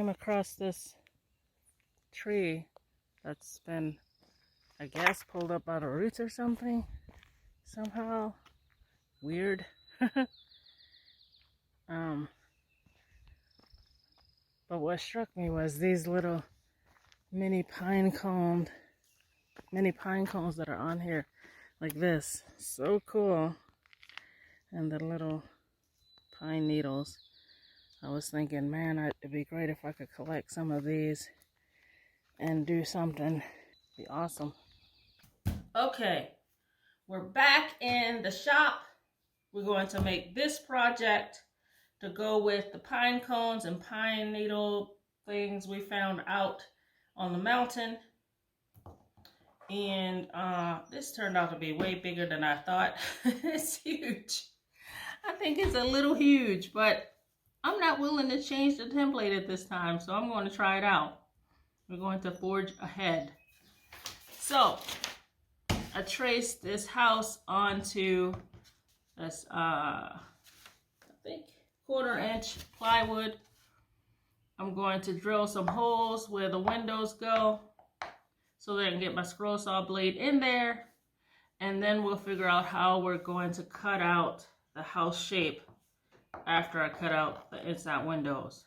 came across this tree that's been, I guess, pulled up out of roots or something. Somehow. Weird. But what struck me was these little mini pine cones that are on here like this. So cool. And the little pine needles. I was thinking, man, it'd be great if I could collect some of these and do something. Be awesome. Okay, we're back in the shop. We're going to make this project to go with the pine cones and pine needle things we found out on the mountain. And this turned out to be way bigger than I thought. It's huge. I think it's a little huge, but I'm not willing to change the template at this time, so I'm going to try it out. We're going to forge ahead. So I traced this house onto this, I think, 1/4 inch plywood. I'm going to drill some holes where the windows go so that I can get my scroll saw blade in there, and then we'll figure out how we're going to cut out the house shape after I cut out the inside windows.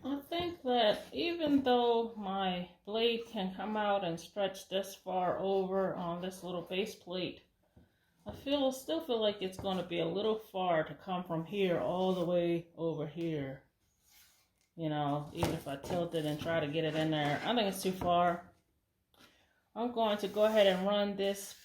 I think that even though my blade can come out and stretch this far over on this little base plate, I still feel like it's going to be a little far to come from here all the way over here. You know, even if I tilt it and try to get it in there, I think it's too far. I'm going to go ahead and run this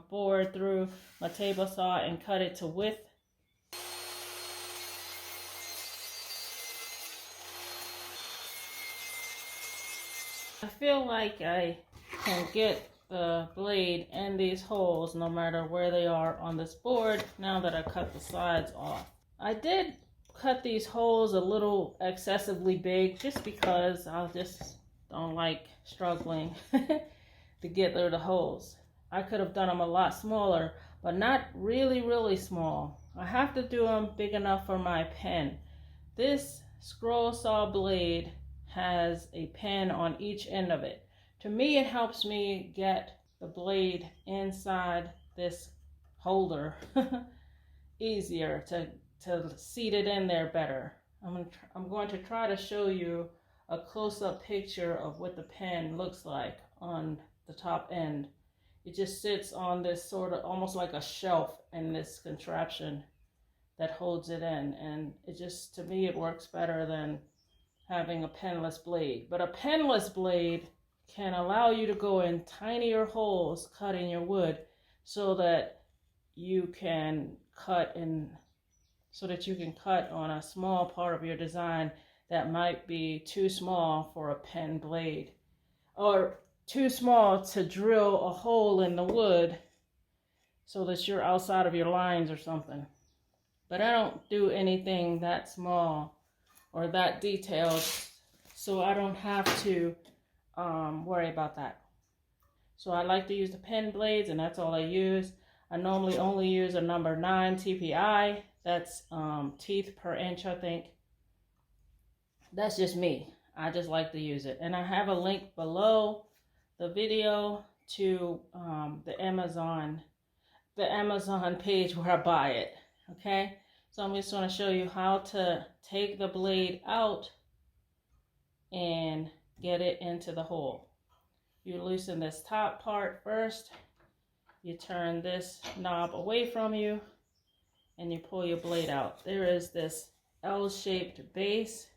board through my table saw and cut it to width. I feel like I can get the blade in these holes no matter where they are on this board now that I cut the sides off. I did cut these holes a little excessively big just because I just don't like struggling to get through the holes. I could have done them a lot smaller, but not really small. I have to do them big enough for my pen. This scroll saw blade has a pen on each end of it. To me, it helps me get the blade inside this holder easier to seat it in there better. I'm going to try to show you a close-up picture of what the pen looks like on the top end. It just sits on this sort of almost like a shelf in this contraption that holds it in, and it just, to me, it works better than having a penless blade. But a penless blade can allow you to go in tinier holes cutting your wood so that you can cut on a small part of your design that might be too small for a pen blade, or too small to drill a hole in the wood so that you're outside of your lines or something. But I don't do anything that small or that detailed, so I don't have to worry about that. So I like to use the pen blades, and that's all I use. I normally only use a number 9 TPI. That's teeth per inch, I think. That's just me. I just like to use it. And I have a link below the video to the Amazon page where I buy it. Okay? So I'm just going to show you how to take the blade out and get it into the hole. You loosen this top part first. You turn this knob away from you and you pull your blade out. There is this L-shaped base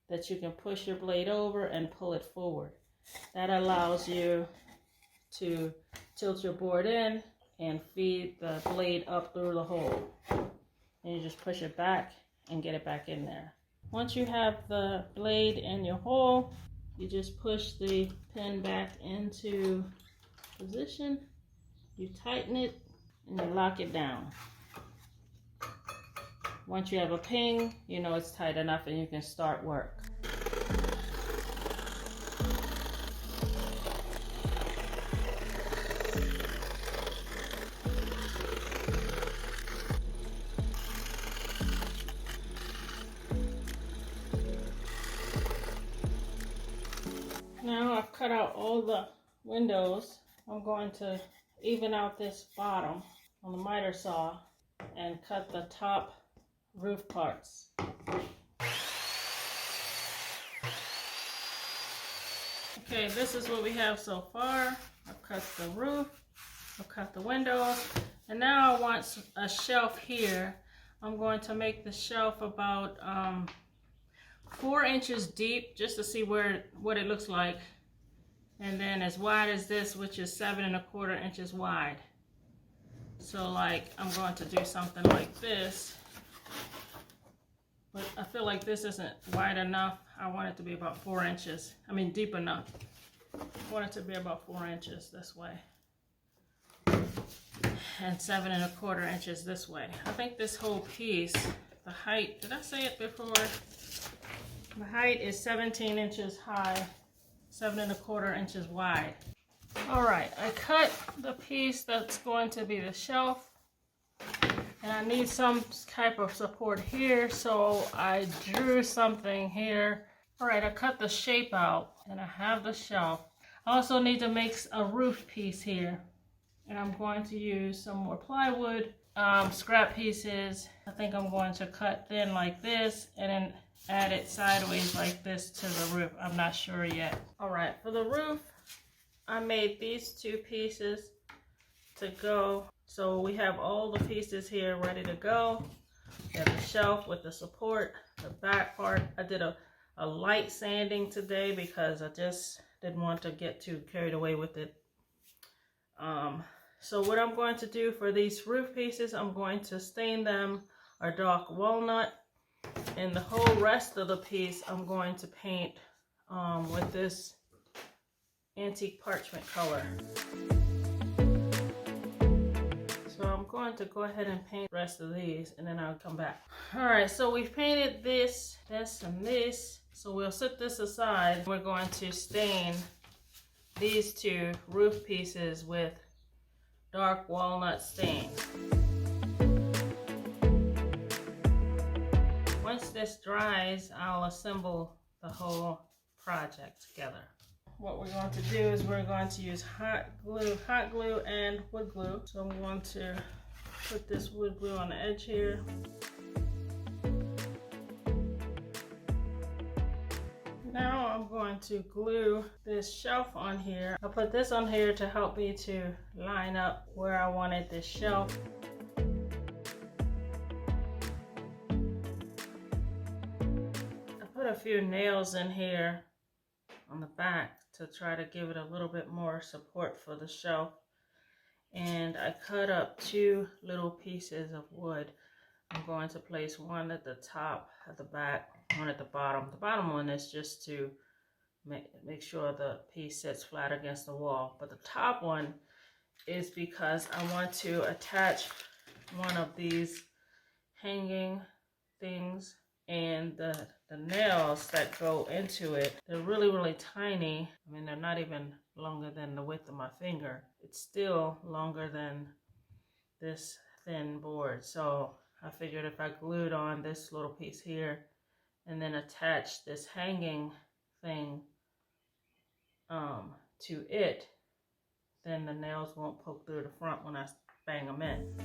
that you can push your blade over and pull it forward. That allows you to tilt your board in and feed the blade up through the hole. And you just push it back and get it back in there. Once you have the blade in your hole, you just push the pin back into position, you tighten it, and you lock it down. Once you have a ping, you know it's tight enough and you can start work. cut out all the windows, I'm going to even out this bottom on the miter saw and cut the top roof parts. Okay, this is what we have so far. I've cut the roof, I've cut the windows, and now I want a shelf here. I'm going to make the shelf about 4 inches deep just to see what it looks like, and then as wide as this, which is 7 1/4 inches wide. So like I'm going to do something like this, but I feel like this isn't wide enough. I want it to be about 4 inches. I mean deep enough. I want it to be about 4 inches this way, and 7 1/4 inches this way. I think this whole piece, the height, did I say it before? The height is 17 inches high, 7 1/4 inches wide. All right, I cut the piece that's going to be the shelf, and I need some type of support here, so I drew something here. All right, I cut the shape out, and I have the shelf. I also need to make a roof piece here, and I'm going to use some more plywood, scrap pieces. I think I'm going to cut thin like this, and then add it sideways like this to the roof. I'm not sure yet. All right, for the roof, I made these 2 pieces to go. So we have all the pieces here ready to go. We have the shelf with the support, the back part. I did a light sanding today because I just didn't want to get too carried away with it. So what I'm going to do for these roof pieces, I'm going to stain them a dark walnut, and the whole rest of the piece I'm going to paint with this antique parchment color. So I'm going to go ahead and paint the rest of these, and then I'll come back. All right, so we've painted this, and this. So we'll set this aside. We're going to stain these 2 roof pieces with dark walnut stain. Once this dries, I'll assemble the whole project together. What we're going to do is we're going to use hot glue and wood glue. So I'm going to put this wood glue on the edge here. Now I'm going to glue this shelf on here. I'll put this on here to help me to line up where I wanted this shelf. I put a few nails in here on the back to try to give it a little bit more support for the shelf. And I cut up 2 little pieces of wood. I'm going to place one at the top, at the back, one at the bottom. The bottom one is just to make sure the piece sits flat against the wall. But the top one is because I want to attach one of these hanging things, and the nails that go into it, they're really, really tiny. I mean, they're not even longer than the width of my finger. It's still longer than this thin board. So I figured if I glued on this little piece here and then attach this hanging thing to it, then the nails won't poke through the front when I bang them in.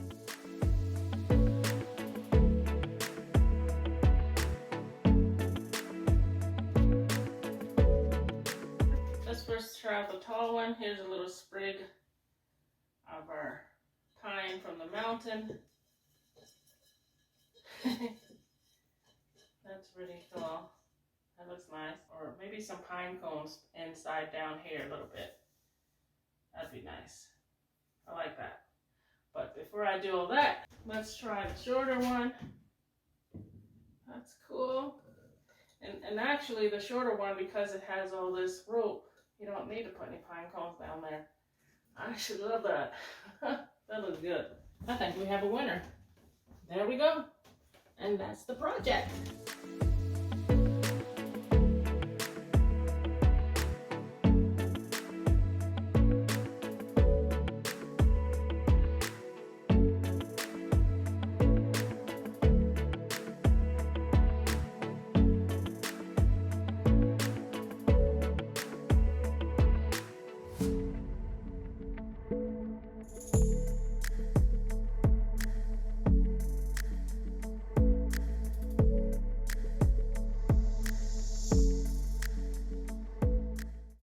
Let's first try out the tall one. Here's a little sprig of our pine from the mountain. That's pretty tall. That looks nice. Or maybe some pine cones inside down here a little bit. That'd be nice. I like that. But before I do all that, let's try the shorter one. That's cool. And actually the shorter one, because it has all this rope, you don't need to put any pine cones down there. I actually love that. That looks good. I think we have a winner. There we go. And that's the project.